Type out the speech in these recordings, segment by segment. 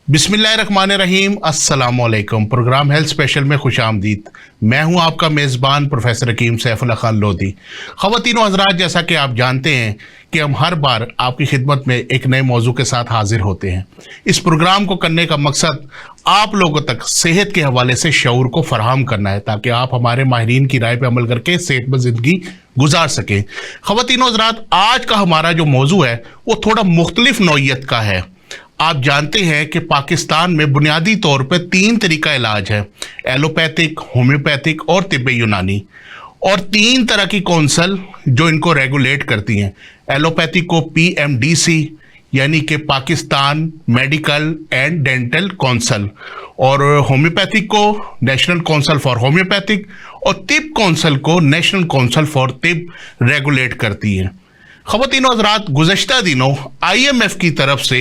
बिस्मिल्लाहिर्रहमानिर्रहीम, अस्सलाम वालेकुम। प्रोग्राम हेल्थ स्पेशल में खुश आमदीद। मैं हूं आपका मेज़बान प्रोफेसर हकीम सैफुल्लाह खान लोधी। ख़वातीनो हज़रात, जैसा कि आप जानते हैं कि हम हर बार आपकी खिदमत में एक नए मौजू के साथ हाजिर होते हैं। इस प्रोग्राम को करने का मकसद आप लोगों तक सेहत के हवाले से शऊर को फराहम करना है, ताकि आप हमारे माहिरीन की राय पर अमल करके सेहतमंद ज़िंदगी गुजार सकें। ख़वातीनो हज़रात, आज का हमारा जो मौजू है वो थोड़ा मुख्तलिफ नौइयत का है। आप जानते हैं कि पाकिस्तान में बुनियादी तौर पर 3 तरीका इलाज है: एलोपैथिक, होम्योपैथिक और तिब्बे यूनानी, और 3 तरह की कौंसल जो इनको रेगुलेट करती हैं। एलोपैथिक को PMDC यानी कि Pakistan medical and dental council, और होम्योपैथिक को नेशनल काउंसिल फॉर होम्योपैथिक, और तिब काउंसिल को नेशनल काउंसिल फॉर तिब रेगुलेट करती हैं। ख़वातीनो हज़रात, गुज़श्ता दिनों IMF की तरफ से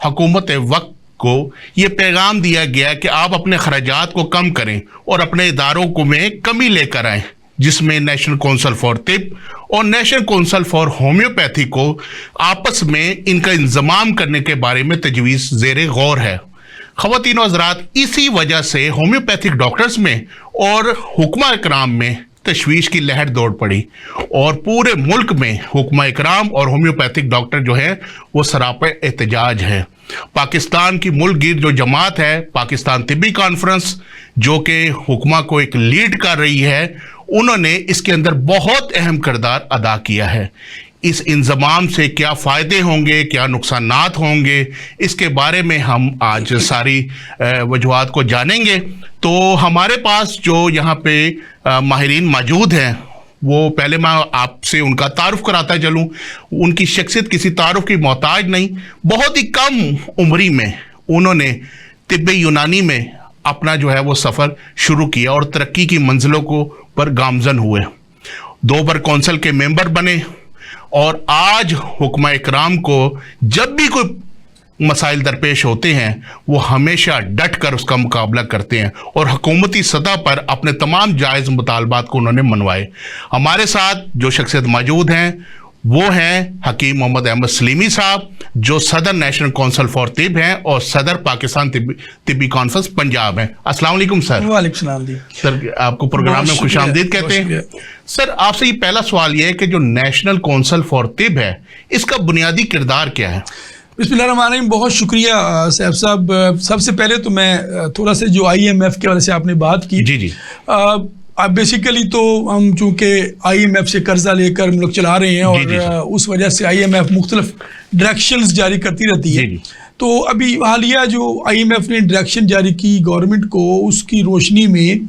हुकूमत वक्त को ये पैगाम दिया गया कि आप अपने खर्चात को कम करें और अपने इदारों को में कमी लेकर आएँ, जिसमें नेशनल काउंसिल फॉर तिब और नेशनल काउंसिल फॉर होम्योपैथी को आपस में इनका इंतज़ाम करने के बारे में तजवीज़ ज़ेरे गौर है। ख़वातीनो हज़रात, इसी वजह से होम्योपैथिक डॉक्टर्स में और हुक्मा इकराम में तशवीश की लहर दौड़ पड़ी, और पूरे मुल्क में हुक्मा इकराम और होम्योपैथिक डॉक्टर जो है वो सरापे एहतजाज है। पाकिस्तान की मुल्क गिर जो जमात है, पाकिस्तान तिब्बी कॉन्फ्रेंस, जो कि हुक्मा को एक लीड कर रही है, उन्होंने इसके अंदर बहुत अहम किरदार अदा किया है। इस इंज़माम से क्या फ़ायदे होंगे, क्या नुकसानात होंगे, इसके बारे में हम आज सारी वजूहात को जानेंगे। तो हमारे पास जो यहाँ पे माहिरीन मौजूद हैं, वो पहले मैं आपसे उनका तारुफ कराता चलूँ। उनकी शख्सियत किसी तारुफ की मोहताज नहीं। बहुत ही कम उम्री में उन्होंने तिब्बे यूनानी में अपना जो है वो सफ़र शुरू किया और तरक्की की मंजिलों को पर गामजन हुए। 2 बार कौंसिल के मेंबर बने, और आज हुक्मा इकराम को जब भी कोई मसाइल दरपेश होते हैं वो हमेशा डट कर उसका मुकाबला करते हैं, और हुकूमती सतह पर अपने तमाम जायज़ मुतालबात को उन्होंने मनवाए। हमारे साथ जो शख्सियत मौजूद हैं वो हैं हकीम मोहम्मद अहमद सलीमी साहब, जो सदर नेशनल काउंसिल फॉर तिब हैं और सदर पाकिस्तान तिब्बी कॉन्फ्रेंस पंजाब हैं। अस्सलाम वालेकुम सर। वालेकुम सलाम सर, आपको प्रोग्राम में खुश आमदीद कहते हैं। सर, आपसे ये पहला सवाल ये है कि जो नेशनल काउंसिल फॉर तिब है, इसका बुनियादी किरदार क्या है? बिस्मिल्लाहिर्रहमानिर्रहीम, बहुत शुक्रिया सैफ साहब। सबसे पहले तो मैं थोड़ा से जो IMF के वजह से आपने बात की, जी अब बेसिकली तो हम चूँकि IMF से कर्जा लेकर हम लोग चला रहे हैं, और उस वजह से IMF मुख्तलिफ डायरेक्शंस जारी करती रहती है। तो अभी हालिया जो IMF ने डायरेक्शन जारी की गवर्नमेंट को, उसकी रोशनी में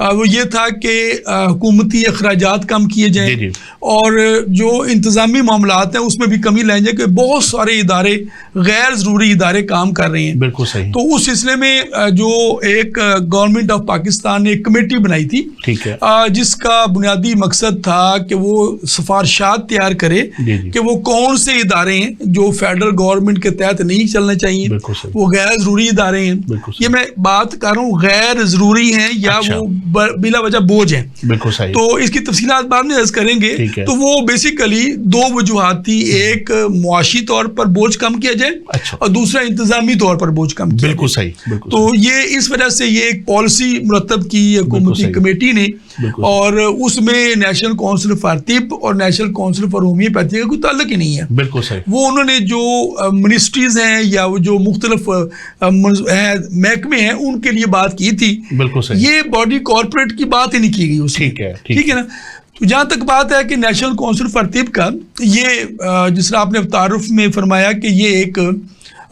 वो ये था कि हुकूमती अखराजात कम किए जाएँ, और जो इंतज़ामी मामलात हैं उसमें भी कमी लाई जाए, कि बहुत सारे इदारे गैर ज़रूरी इदारे काम कर रहे हैं। बिल्कुल सही। तो उस सिलसिले में जो एक गवर्नमेंट ऑफ पाकिस्तान ने एक कमेटी बनाई थी, ठीक है, जिसका बुनियादी मकसद था कि वो सिफारिशात तैयार करे कि वो कौन से इदारे हैं जो फेडरल गवर्नमेंट के तहत नहीं चलने चाहिए, वो गैर ज़रूरी इदारे हैं। ये मैं बात कर रहा हूँ गैर ज़रूरी हैं या वो बिला वजह बोझ हैं। बिल्कुल सही। तो इसकी तफसीलात बाद में अर्ज करेंगे। तो वो बेसिकली 2 वजूहात थी, एक मुआशी तौर पर बोझ कम किया जाए, और दूसरा इंतजामी तौर पर बोझ कम किया। बिल्कुल सही। तो ये इस वजह से ये एक पॉलिसी मुरतब की हुकूमती कमेटी ने, और उसमें नेशनल काउंसिल फॉर तिब और नेशनल काउंसिल फॉर होम्योपैथी का कोई ताल्लुक ही नहीं है। बिल्कुल सही। वो उन्होंने जो मिनिस्ट्रीज हैं या वो जो मुख्तलिफ महकमे हैं उनके लिए बात की थी। बिल्कुल सही। ये बॉडी कॉर्पोरेट की बात ही नहीं की गई उसमें। ठीक है ना। तो जहाँ तक बात है कि नेशनल काउंसिल फॉर तिब का, ये जिस तरह आपने तारुफ में फरमाया कि ये एक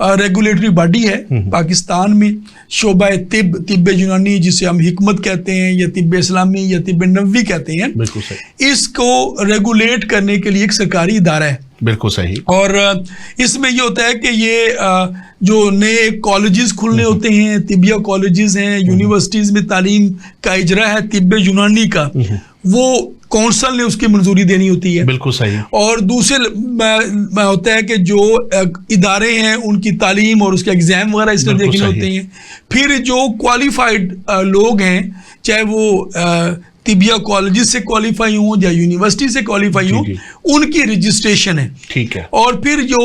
रेगुलेटरी बॉडी है पाकिस्तान में, शोबा तिब्बे यूनानी, जिसे हम हिकमत कहते हैं, या तिब्बे इस्लामी या तिब्बे नबवी कहते हैं। बिल्कुल सही। इसको रेगुलेट करने के लिए एक सरकारी इदारा है। बिल्कुल सही। और इसमें ये होता है कि ये जो नए कॉलेजेस खुलने होते हैं, तिबिया कॉलेजेस हैं, यूनिवर्सिटीज़ में तालीम का इजरा है तिब्बे यूनानी का, वो कौंसल ने उसकी मंजूरी देनी होती है। बिल्कुल सही। और दूसरे होता है कि जो इदारे हैं उनकी तालीम और उसके एग्ज़ाम वगैरह इसलिए देखने होते हैं। फिर जो क्वालिफाइड लोग हैं, चाहे वो तिबिया कॉलेजेस से क्वालिफाई हों या यूनिवर्सिटी से क्वालिफाई हों, ان کی رجسٹریشن ہے. ٹھیک ہے. اور پھر جو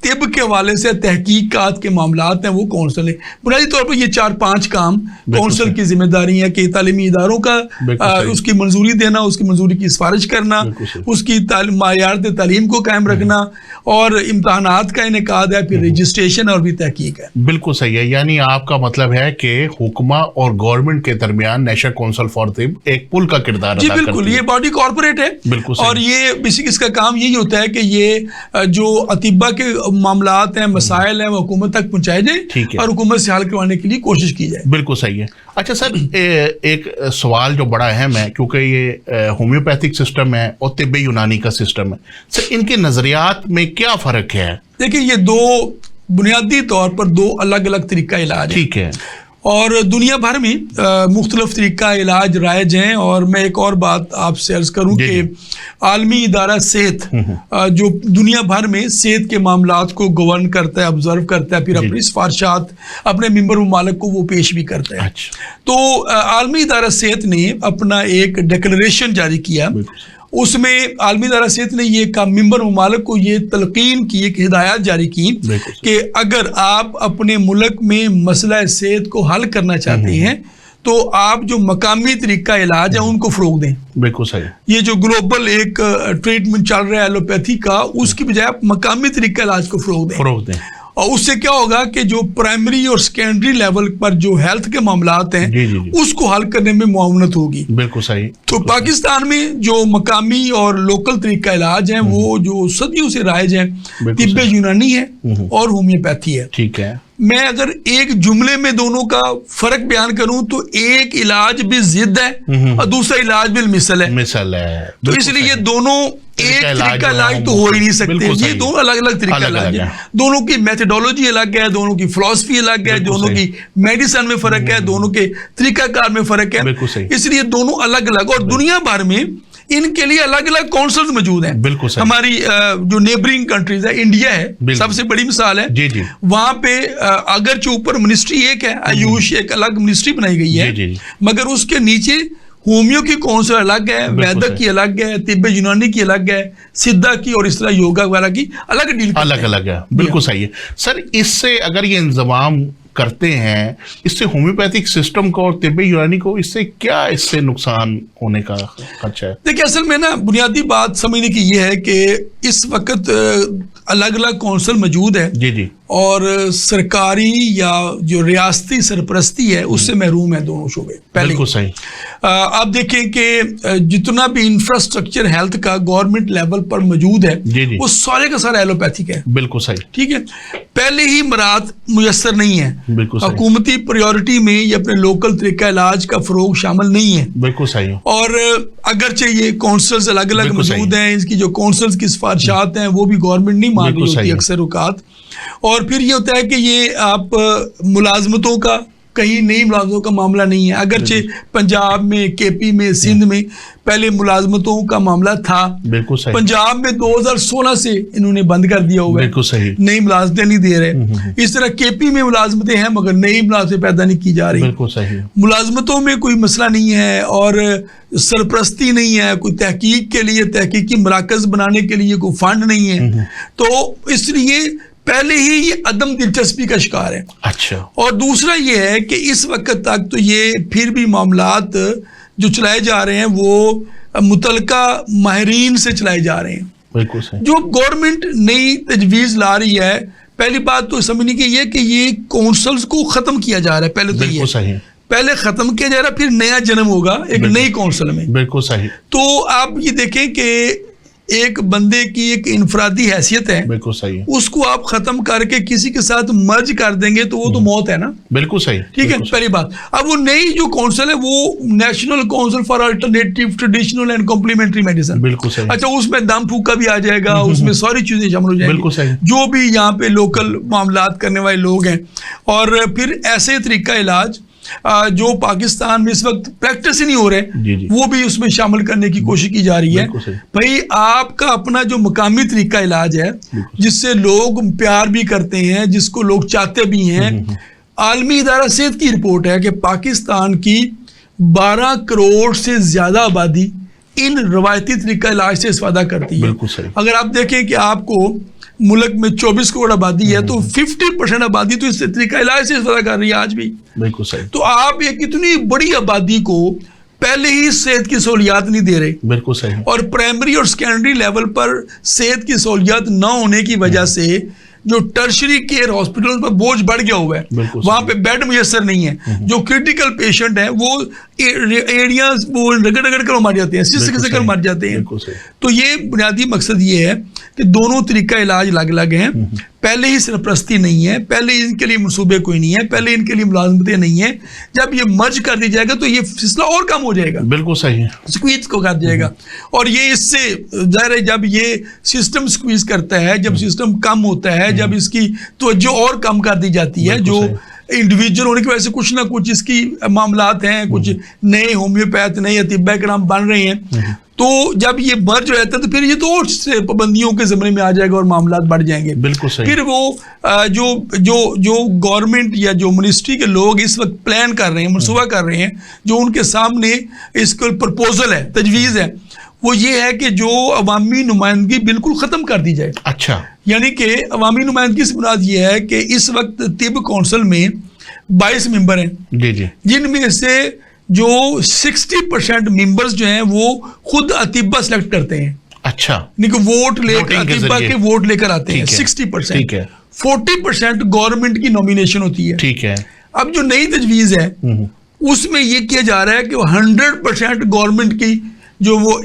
طب کے حوالے سے تحقیقات کے معاملات ہیں وہ کونسل ہے. بنیادی طور پر یہ 4-5 کام کونسل کی ذمہ داری ہے کہ تعلیمی اداروں کا اس کی منظوری دینا, اس کی منظوری کی سفارش کرنا, اس کی معیارات تعلیم کو قائم رکھنا, اور امتحانات کا انعقاد ہے, پھر رجسٹریشن اور بھی تحقیق ہے. بالکل صحیح ہے. یعنی آپ کا مطلب ہے کہ حکومت اور گورنمنٹ کے درمیان نیشنل کونسل فار طب ایک پل کا کردار ادا کرتی ہے. بالکل, یہ باڈی کارپوریٹ ہے. بالکل. اور یہ بیسک اس کا کام یہی ہوتا ہے کہ یہ جو اطباء کے معاملات ہیں, مسائل ہیں, وہ حکومت تک پہنچائے جائیں اور حکومت سے حل کروانے کے لیے کوشش کی جائے. بالکل صحیح ہے. اچھا سر, ایک سوال جو بڑا اہم ہے, کیونکہ یہ ہومیوپیتھک سسٹم ہے اور طب یونانی کا سسٹم ہے, سر ان کے نظریات میں کیا فرق ہے؟ دیکھیں, یہ دو بنیادی طور پر دو الگ الگ طریقہ علاج ہیں. ٹھیک ہے. اور دنیا بھر میں مختلف طریقہ علاج رائج ہیں. اور میں ایک اور بات آپ سے عرض کروں کہ عالمی ادارہ صحت جو دنیا بھر میں صحت کے معاملات کو گورن کرتا ہے, آبزرو کرتا ہے, پھر اپنی سفارشات اپنے ممبر ممالک کو وہ پیش بھی کرتا ہے. تو عالمی ادارہ صحت نے اپنا ایک ڈیکلریشن جاری کیا. اس میں عالمی ادارہ صحت نے یہ ممبر ممالک کو یہ تلقین کی, ایک ہدایات جاری کی کہ اگر آپ اپنے ملک میں مسئلہ صحت کو حل کرنا چاہتے ہیں تو آپ جو مقامی طریقہ علاج ہے ان کو فروغ دیں. بالکل صحیح. یہ جو گلوبل ایک ٹریٹمنٹ چل رہا ہے ایلوپیتھی کا, اس کی بجائے آپ مقامی طریقہ علاج کو فروغ دیں. اور اس سے کیا ہوگا کہ جو پرائمری اور سیکنڈری لیول پر جو ہیلتھ کے معاملات ہیں اس کو حل کرنے میں معاونت ہوگی. بالکل صحیح. تو پاکستان میں جو مقامی اور لوکل طریقہ علاج ہیں وہ جو صدیوں سے رائج ہیں, طب یونانی ہے اور ہومیوپیتھی ہے. ٹھیک ہے. میں اگر ایک جملے میں دونوں کا فرق بیان کروں تو ایک علاج بھی ضد ہے اور دوسرا علاج بھی مثل ہے. تو اس لیے یہ دونوں ایک طریقہ علاج تو ہو ہی نہیں سکتے. یہ دونوں الگ الگ طریقہ علاج ہیں. دونوں کی میتھڈولوجی الگ ہے, دونوں کی فلسفی الگ ہے, دونوں کی میڈیسن میں فرق ہے, دونوں کے طریقہ کار میں فرق ہے. اس لیے دونوں الگ الگ, اور دنیا بھر میں ان کے لیے الگ الگ کونسلز موجود ہیں. ہماری جو نیبرنگ کنٹریز ہے, انڈیا ہے سب سے بڑی مثال ہے. وہاں پہ اگرچہ اوپر منسٹری ایک ہے, آیوش ایک الگ منسٹری بنائی گئی ہے, مگر اس کے نیچے ہومیو کی کونسل الگ ہے, ویدک کی الگ ہے, طب یونانی کی الگ ہے, سدھا کی اور اس طرح یوگا وغیرہ کی الگ ہے. بالکل صحیح ہے. سر اس سے اگر یہ انضمام کرتے ہیں, اس سے ہومیوپیتھک سسٹم کو اور طب یونانی کو اس سے نقصان ہونے کا خدشہ ہے؟ دیکھیں, اصل میں نا بنیادی بات سمجھنے کی یہ ہے کہ اس وقت الگ الگ کونسل موجود ہے اور سرکاری یا جو ریاستی سرپرستی ہے اس سے محروم ہے دونوں شعبے. بالکل صحیح. آپ دیکھیں کہ جتنا بھی انفراسٹرکچر ہیلتھ کا گورنمنٹ لیول پر موجود ہے وہ سارے کا سارا ایلوپیتھک ہے. بالکل صحیح. ٹھیک ہے. پہلے ہی مراعات میسر نہیں ہے. حکومتی پریورٹی میں یہ اپنے لوکل طریقہ علاج کا فروغ شامل نہیں ہے. بالکل صحیح. اور اگرچہ یہ کونسلز الگ الگ موجود ہیں, اس کی جو کونسلز کی سفارشات ہیں وہ بھی گورنمنٹ نہیں مان رہی ہوتی اکثر اوقات. اور پھر یہ ہوتا ہے کہ یہ آپ ملازمتوں کا کہیں نئی ملازمتوں کا معاملہ نہیں ہے. اگرچہ پنجاب میں, کے پی میں, سندھ میں پہلے ملازمتوں کا معاملہ تھا. پنجاب میں 2016 سے انہوں نے بند کر دیا ہوا ہے, نئی ملازمتیں نہیں دے رہے. اس طرح کے پی میں ملازمتیں ہیں مگر نئی ملازمتیں پیدا نہیں کی جا رہی. ملازمتوں میں کوئی مسئلہ نہیں ہے اور سرپرستی نہیں ہے, کوئی تحقیق کے لیے تحقیقی مراکز بنانے کے لیے کوئی فنڈ نہیں ہے. تو اس لیے پہلے ہی یہ عدم دلچسپی کا شکار ہے. اچھا. اور دوسرا یہ ہے کہ اس وقت تک تو یہ پھر بھی معاملات جو چلائے جا رہے ہیں وہ متعلقہ ماہرین سے چلائے جا رہے ہیں. بالکل صحیح. جو گورنمنٹ نئی تجویز لا رہی ہے, پہلی بات تو سمجھنے کی یہ کہ یہ کونسلز کو ختم کیا جا رہا ہے. پہلے تو یہ پہلے ختم کیا جا رہا ہے, پھر نیا جنم ہوگا ایک نئی کونسل میں. بالکل صحیح. تو آپ یہ دیکھیں کہ ایک بندے کی ایک انفرادی حیثیت ہے, بالکل صحیح, اس کو آپ ختم کر کے کسی کے ساتھ مرج کر دیں گے تو وہ تو موت ہے نا. بالکل صحیح. ٹھیک ہے. پہلی بات, اب وہ نئی جو کونسل ہے وہ national council for alternative traditional and complementary medicine. بالکل صحیح. اچھا, اس میں دم پھوکا بھی آ جائے گا, اس میں ساری چیزیں شامل ہو جائیں گی. بالکل صحیح. جو بھی یہاں پہ لوکل معاملات کرنے والے لوگ ہیں, اور پھر ایسے طریقہ علاج جو پاکستان میں اس وقت پریکٹس ہی نہیں ہو رہے وہ بھی اس میں شامل کرنے کی کوشش کی جا رہی ہے. بھائی آپ کا اپنا جو مقامی طریقہ علاج ہے جس سے لوگ پیار بھی کرتے ہیں, جس کو لوگ چاہتے بھی ہیں. عالمی ادارہ صحت کی رپورٹ ہے کہ پاکستان کی 12 کروڑ سے زیادہ آبادی ان روایتی طریقہ علاج سے استفادہ کرتی ہے. بالکل صحیح. اگر آپ دیکھیں کہ آپ کو ملک میں 24 کروڑ آبادی ہے تو 50% آبادی تو اس طریقہ علاج سے استفادہ کر رہی ہے آج بھی. بالکل صحیح. تو آپ ایک اتنی بڑی آبادی کو پہلے ہی صحت کی سہولیات نہیں دے رہے. بالکل صحیح. اور پرائمری اور سیکنڈری لیول پر صحت کی سہولیات نہ ہونے کی وجہ سے جو ٹرشری کیئر ہاسپٹل پر بوجھ بڑھ گیا ہوا ہے, وہاں پہ بیڈ میسر نہیں ہے. جو کریٹیکل پیشنٹ ہیں وہ ایریاز وہ رگڑ کر مر جاتے ہیں, سسک کر مر جاتے ہیں. تو یہ بنیادی مقصد یہ ہے کہ دونوں طریقہ علاج الگ الگ ہیں. پہلے ہی سرپرستی نہیں ہے, پہلے ان کے لیے منصوبے کوئی نہیں ہے, پہلے ان کے لیے ملازمتیں نہیں ہیں. جب یہ مرج کر دی جائے گا تو یہ سلسلہ اور کم ہو جائے گا. بالکل صحیح. سکویز کو کر جائے گا. اور یہ اس سے ظاہر ہے جب یہ سسٹم سکویز کرتا ہے, جب سسٹم کم ہوتا ہے, جب اس کی توجہ اور کم کر دی جاتی ہے, جو انڈیویجول ہونے کی وجہ سے کچھ نہ کچھ اس کی معاملات ہیں, کچھ نئے ہومیوپیتھ نئے اطباء کرام بن رہے ہیں, تو جب یہ مرج رہتا ہے تو پھر یہ تو اور پابندیوں کے زمرے میں آ جائے گا اور معاملات بڑھ جائیں گے. بالکل صحیح. پھر وہ جو گورنمنٹ یا جو منسٹری کے لوگ اس وقت پلان کر رہے ہیں, منصوبہ کر رہے ہیں, جو ان کے سامنے اس کو پرپوزل ہے, تجویز ہے, وہ یہ ہے کہ جو عوامی نمائندگی بالکل ختم کر دی جائے. اچھا. یعنی کہ عوامی نمائندگی سے مراد یہ ہے کہ اس وقت طب کونسل میں 22 ممبر ہیں, جن میں سے جو 60% ممبرز جو ہیں وہ خود اطباء سلیکٹ کرتے ہیں. اچھا. یعنی کہ ووٹ لے کر اطباء کے ووٹ لے کر آتے ہیں 60%. 40% گورنمنٹ کی نومینیشن ہوتی ہے. ٹھیک ہے. اب جو نئی تجویز ہے اس میں یہ کیا جا رہا ہے کہ 100% گورنمنٹ کی جو وہ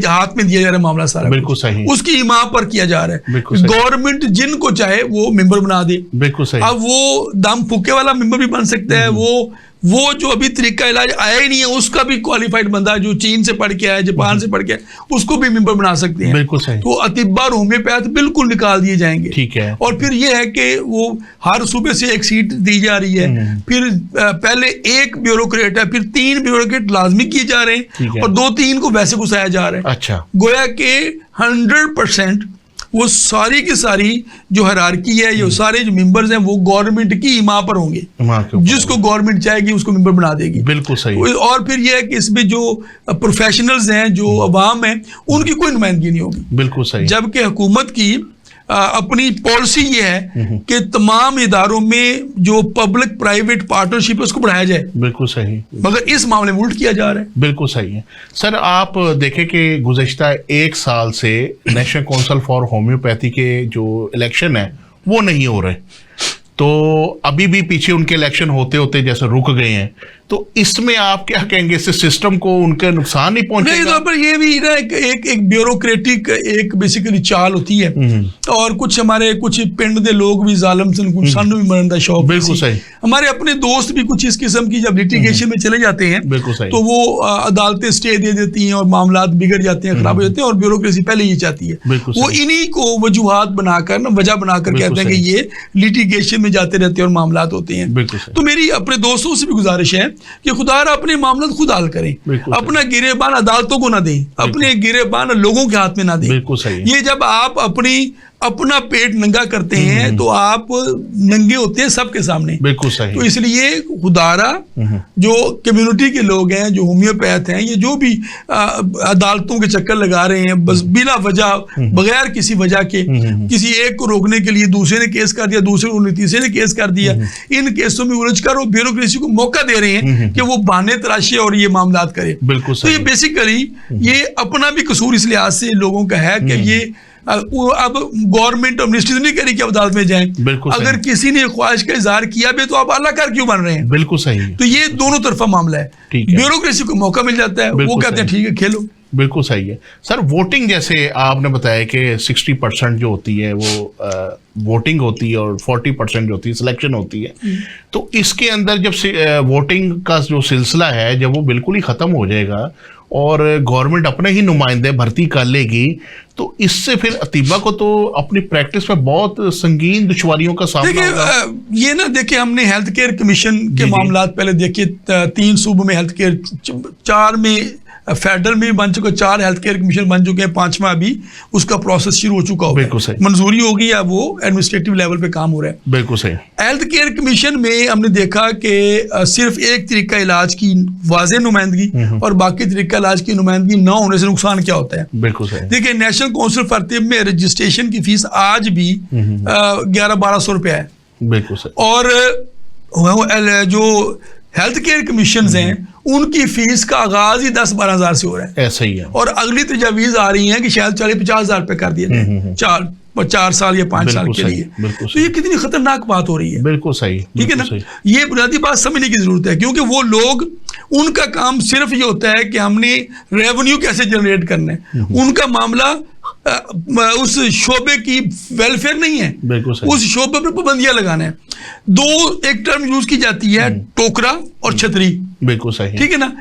ہاتھ میں دیا جا رہا ہے معاملہ سارا. بالکل صحیح. اس کی اماں پر کیا جا رہا ہے. گورنمنٹ جن کو چاہے وہ ممبر بنا دے. بالکل صحیح. اب وہ دم پھوکے والا ممبر بھی بن سکتا ہے, وہ جو ابھی طریقہ علاج آیا ہی نہیں ہے اس کا بھی کوالیفائڈ بندہ جو چین سے پڑھ کے آیا, جاپان سے پڑھ کے آیا, اس کو بھی ممبر بنا سکتے ہیں. بالکل صحیح. تو اطباء اور ہومیوپیتھ بالکل نکال دیے جائیں گے. ٹھیک ہے. اور پھر یہ ہے کہ وہ ہر صوبے سے ایک سیٹ دی جا رہی ہے. پھر پہلے ایک بیوروکریٹ ہے, پھر 3 بیوروکریٹ لازمی کیے جا رہے ہیں, اور 2-3 کو ویسے گھسایا جا رہا ہے. اچھا. گویا کہ 100% وہ ساری کی ساری جو ہیرارکی ہے, یہ سارے جو ممبرز ہیں وہ گورنمنٹ کی اماں پر ہوں گے. جس کو گورنمنٹ چاہے گی اس کو ممبر بنا دے گی. بالکل صحیح. اور پھر یہ ہے کہ اس میں جو پروفیشنلز ہیں, جو عوام ہیں, ان کی کوئی نمائندگی نہیں ہوگی. بالکل صحیح. جبکہ حکومت کی اپنی پالیسی یہ ہے کہ تمام اداروں میں جو پبلک پرائیویٹ پارٹنرشپ ہے اس کو بڑھایا جائے. بالکل صحیح. مگر اس معاملے میں الٹ کیا جا رہا ہے. بالکل صحیح ہے. سر آپ دیکھیں کہ گزشتہ 1 سال سے نیشنل کونسل فار ہومیوپیتھی کے جو الیکشن ہے وہ نہیں ہو رہے, تو ابھی بھی پیچھے ان کے الیکشن ہوتے ہوتے جیسے رک گئے ہیں, تو اس میں آپ کیا کہیں گے, اس سسٹم کو ان کے نقصان نہیں پہنچے گا؟ پر یہ بھی نا ایک بیوروکریٹک ایک بیسیکلی چال ہوتی ہے, اور کچھ ہمارے کچھ پنڈ دے لوگ بھی ظالم سن, کچھ سانو بھی مرندہ شوق. بالکل صحیح. ہمارے اپنے دوست بھی کچھ اس قسم کی جب لیٹیگیشن میں چلے جاتے ہیں تو وہ عدالتیں اسٹے دے دیتی ہیں اور معاملات بگڑ جاتے ہیں, خراب ہو جاتے ہیں, اور بیوروکریسی پہلے یہ چاہتی ہے. وہ انہی کو وجوہات بنا کر وجہ بنا کر کہتے ہیں کہ یہ لیٹیگیشن میں جاتے رہتے ہیں اور معاملات ہوتے ہیں. تو میری اپنے دوستوں سے بھی گزارش ہے کہ خدا را اپنے معاملات خود حل کریں, اپنا گریبان عدالتوں کو نہ دیں, اپنے گریبان لوگوں کے ہاتھ میں نہ دیں. یہ جب آپ اپنا پیٹ ننگا کرتے ہیں تو آپ ننگے ہوتے ہیں سب کے سامنے. بالکل صحیح. تو اس لیے خدارا جو کمیونٹی کے لوگ ہیں, جو ہومیوپیتھ ہیں, یہ جو بھی عدالتوں کے چکر لگا رہے ہیں بس بلا وجہ, بغیر کسی وجہ کے, کسی ایک کو روکنے کے لیے دوسرے نے کیس کر دیا, دوسرے کو تیسرے نے کیس کر دیا, ان کیسوں میں الجھ کر وہ بیوروکریسی کو موقع دے رہے ہیں کہ وہ بہانے تراشے اور یہ معاملات کرے. بالکل. تو یہ بیسیکلی یہ اپنا بھی قصور اس لحاظ سے لوگوں کا ہے کہ یہ اب گورنمنٹ اور منسٹری نہیں کہہ رہی کہ عدالت میں جائیں. اگر کسی نے خواہش کا اظہار کیا بھی تو آپ اعلیٰ کار کیوں بن رہے ہیں؟ بالکل صحیح. تو یہ دونوں طرفہ معاملہ ہے. بیوروکریسی کو موقع مل جاتا ہے, وہ کہتے ہیں ٹھیک ہے کھیلو. بالکل صحیح ہے. سر ووٹنگ جیسے آپ نے بتایا کہ 60% جو ہوتی ہے وہ ووٹنگ ہوتی ہے اور 40% جو ہوتی ہے سلیکشن ہوتی ہے, تو اس کے اندر جب ووٹنگ کا جو سلسلہ ہے جب وہ بالکل ہی ختم ہو جائے گا اور گورنمنٹ اپنے ہی نمائندے بھرتی کر لے گی, تو اس سے پھر اطباء کو تو اپنی پریکٹس میں بہت سنگین دشواریوں کا سامنا ہوگا. یہ نا دیکھیں, ہم نے ہیلتھ کیئر کمیشن کے معاملات پہلے دیکھے, 3 صوبوں میں ہیلتھ کیئر, 4 میں फेडरल में भी बन चुका, 4 हेल्थ केयर कमीशन बन चुके हैं, 5वां अभी उसका प्रोसेस शुरू हो चुका होगा, बिल्कुल सही, मंजूरी होगी, या वो एडमिनिस्ट्रेटिव लेवल पे काम हो रहा है। बिल्कुल सही। हेल्थ केयर कमीशन में हमने देखा कि सिर्फ एक तरीका इलाज की वाज़ेह नुमाइंदगी और बाकी तरीका इलाज की नुमाइंदगी न होने से नुकसान क्या होता है। बिल्कुल सही। देखिए, नेशनल काउंसिल फॉर तिब में रजिस्ट्रेशन की फीस आज भी 1100-1200 रुपया है, बिल्कुल सही। और जो हेल्थ केयर कमीशन हैं उनकी फीस का आगाज ही 10-12 हज़ार से हो रहा है, ऐसा ही है। और अगली तजावीज़ आ रही हैं कि शायद 40-50 हज़ार रुपये कर दिया जाए 4 साल या 5 साल के लिए। तो ये कितनी खतरनाक बात हो रही है। बिल्कुल सही, ठीक है ना, ये बुनियादी बात समझने की जरूरत है, क्योंकि वो लोग, उनका काम सिर्फ ये होता है कि हमने रेवेन्यू कैसे जनरेट करना है, उनका मामला उस शोबे की वेलफेयर नहीं है, उस शोबे पर पाबंदियां लगाना है। एक टर्म यूज की जाती है, टोकरा और छतरी। बिल्कुल सही, ठीक है ना,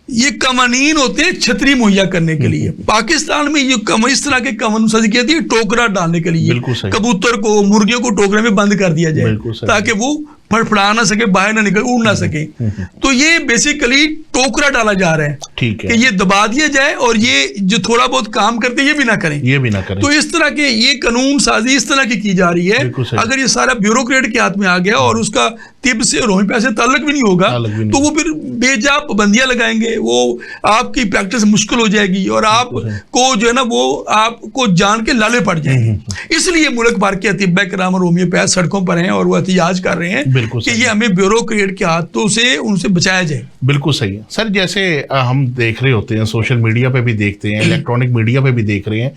ये कवानीन होते हैं छतरी मुहैया करने के लिए। पाकिस्तान में ये इस तरह के कानून साजी की जाती है टोकरा डालने के लिए, कबूतर को, मुर्गियों को टोकरे में बंद कर दिया जाए ताकि वो फड़फड़ा ना सके, बाहर ना निकल, उड़ ना सके। तो ये बेसिकली टोकरा डाला जा रहा है, ठीक है, कि ये दबा दिया जाए और ये जो थोड़ा बहुत काम करते हैं ये भी ना करें, तो इस तरह के ये कानून साजी इस तरह की जा रही है। अगर ये सारा ब्यूरोक्रेट के हाथ में आ गया और उसका तिब से और होम्योपैथी से ताल्लुक भी नहीं होगा, तो वो फिर बेजा पाबंदियां लगाएंगे, वो आपकी प्रैक्टिस मुश्किल हो जाएगी और आपको जो है ना वो आपको जान के लाले पड़ जाएंगे। इसलिए मुल्क भर के अतिब्बा कराम और होम्योपैथ सड़कों पर हैं और वो एहतजाज कर रहे हैं कि ये हमें ब्यूरोक्रेट के हाथों से उनसे बचाया जाए। बिल्कुल सही है सर। जैसे हम देख रहे होते हैं, सोशल मीडिया पे भी देखते हैं, इलेक्ट्रॉनिक मीडिया पे भी देख रहे हैं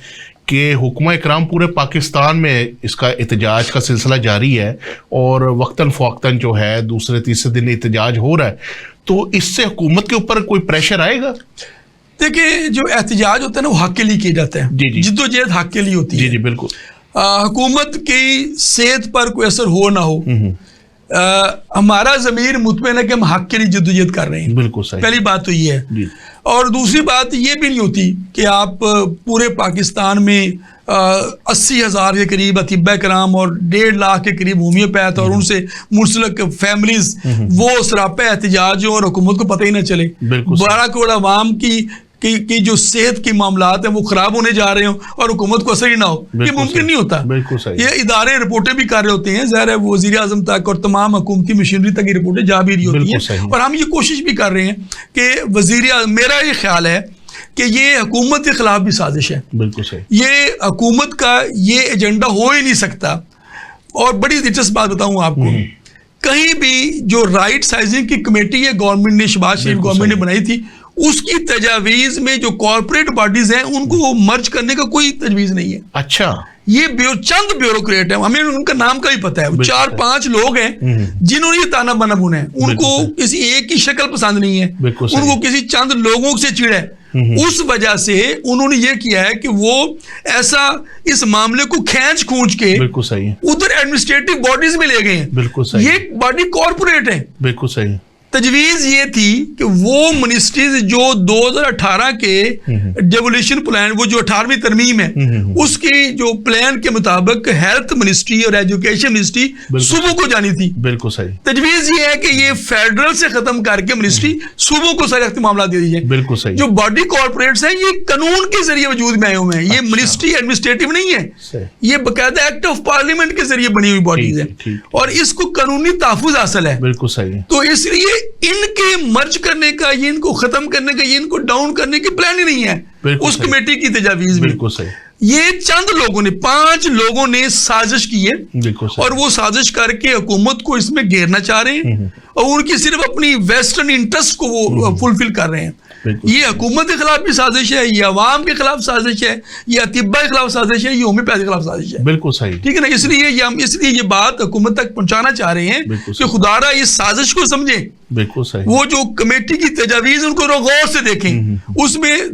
कि हुक्मा इकराम पूरे पाकिस्तान में इसका एहतजाज का सिलसिला जारी है और वक्तन फ़वक्तन जो है दूसरे तीसरे दिन एहतजाज हो रहा है, तो इससे हुकूमत के ऊपर कोई प्रेशर आएगा? देखिए, जो एहतजाज होता है ना वो हक के लिए किया जाता है, जिद्दोजहद हक के लिए होती है। जी बिल्कुल। हुकूमत की सेहत पर कोई असर हो ना हो, हमारा ज़मीर मुतमईन है कि हम हक के लिए जद्दोजहद कर रहे हैं। बिल्कुल सही, पहली बात तो ये है। और दूसरी बात ये भी नहीं होती कि आप पूरे पाकिस्तान में 80,000 के करीब अतिब्बा कराम और 1.5 लाख के करीब होम्योपैथ और उनसे मुंसलिक फैमिलीज वो सरापा एहतजाज हो और हुकूमत को पता ही ना चले। 12 करोड़ आवाम की जो सेहत के मामलात हैं वो खराब होने जा रहे हो और हुकूमत को असर ही ना हो, ये मुमकिन नहीं होता। ये इदारे रिपोर्टें भी कर रहे होते हैं, ज़ाहिर है वज़ीर आज़म तक और तमाम हुकूमती मशीनरी तक ये रिपोर्टें जा भी रही होती हैं, और हम ये कोशिश भी कर रहे हैं कि मेरा ये ख्याल है कि ये हुकूमत के खिलाफ भी साजिश है। बिल्कुल सही, ये हुकूमत का ये एजेंडा हो ही नहीं सकता। और बड़ी दिलचस्प बात बताऊं आपको, कहीं भी जो राइट साइजिंग की कमेटी है गवर्नमेंट ने, शहबाज शरीफ गवर्नमेंट ने बनाई थी, उसकी तजावीज में जो कॉर्पोरेट बॉडीज हैं उनको मर्ज करने का कोई तजवीज नहीं है। अच्छा, ये चंद ब्यूरोक्रेट है, हमें उनका नाम का भी पता है, 4-5 लोग हैं जिन्होंने ये ताना बाना बुना है। उनको किसी एक की शक्ल पसंद नहीं है, उनको किसी चंद लोगों से चिढ़ है, उस वजह से उन्होंने ये किया है कि वो ऐसा इस मामले को खींच खूंच के उधर एडमिनिस्ट्रेटिव बॉडीज में ले गए हैं। ये बॉडी कॉर्पोरेट है। बिल्कुल सही। तजवीज ये थी कि वो मिनिस्ट्रीज जो 2018 के डेवोल्यूशन प्लान, वो जो 18वीं तरमीम है, उसकी जो प्लान के मुताबिक हेल्थ मिनिस्ट्री और एजुकेशन मिनिस्ट्री सूबों को जानी थी। बिल्कुल सही। तजवीज ये है कि ये फेडरल से खत्म करके मिनिस्ट्री सूबों को सारे मामला दे दीजिए। बिल्कुल सही। जो बॉडी कॉर्पोरेट्स हैं ये कानून के जरिए वजूद में आए हुए हैं, ये मिनिस्ट्री एडमिनिस्ट्रेटिव नहीं है, ये बाकायदा एक्ट ऑफ पार्लियामेंट के जरिए बनी हुई बॉडीज है और इसको कानूनी तहफ़्फ़ुज़ हासिल है। बिल्कुल सही। तो इसलिए इनके मर्ज करने का, ये इनको खत्म करने का, ये इनको डाउन करने की प्लान ही नहीं है उस कमेटी की तजावीज में। बिल्कुल सही। ये चंद लोगों ने, 5 लोगों ने साजिश की है और वो साजिश करके हुकूमत को इसमें घेरना चाह रहे हैं और उनकी सिर्फ अपनी वेस्टर्न इंटरेस्ट को वो फुलफिल कर रहे हैं। ये हुकूमत के खिलाफ भी साजिश है, ये अवाम के खिलाफ साजिश है, ये अतिब्बा के खिलाफ साजिश है, ये होम्योपैथी के खिलाफ साजिश है। बिल्कुल सही। ठीक है ना, इसलिए हम ये बात हुकूमत तक पहुंचाना चाह रहे हैं कि खुदारा इस साजिश को समझे। बिल्कुल सही। वो जो कमेटी की तजावीज उनको गौर से देखें, उसमें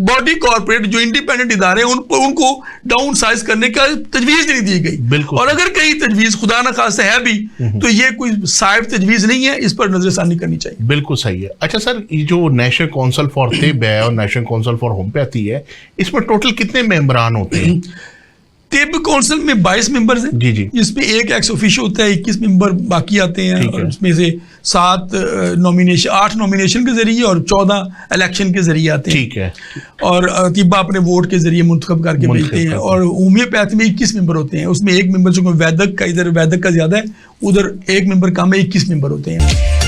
बॉडी कॉर्पोरेट जो इंडिपेंडेंट इदारे हैं उनको डाउन साइज करने का तजवीज नहीं दी गई, और अगर कहीं तजवीज खुदा न खास्ता है भी तो ये कोई साइब तजवीज नहीं है, इस पर नजरसानी करनी चाहिए। बिल्कुल सही है। अच्छा सर, ये जो नेशनल काउंसिल फॉर तिब है और नेशनल काउंसिल फॉर होम्योपैथी है, इसमें टोटल कितने मेंबरान होते हैं? طب کونسل میں 22 ممبرز ہیں جی جی، جس میں ایک ایکس آفیشیو ہوتا ہے، 21 ممبر باقی آتے ہیں، اور اس میں سے 8 نامینیشن کے ذریعے اور 14 الیکشن کے ذریعے آتے ہیں، ٹھیک ہے، اور طبا اپنے ووٹ کے ذریعے منتخب کر کے بھیجتے ہیں، اور ہومیوپیتھ میں 21 ممبر ہوتے ہیں، اس میں ایک ممبر جو ویدک کا، ادھر ویدک کا زیادہ ہے، ادھر ایک ممبر کم ہے، 21 ممبر ہوتے ہیں.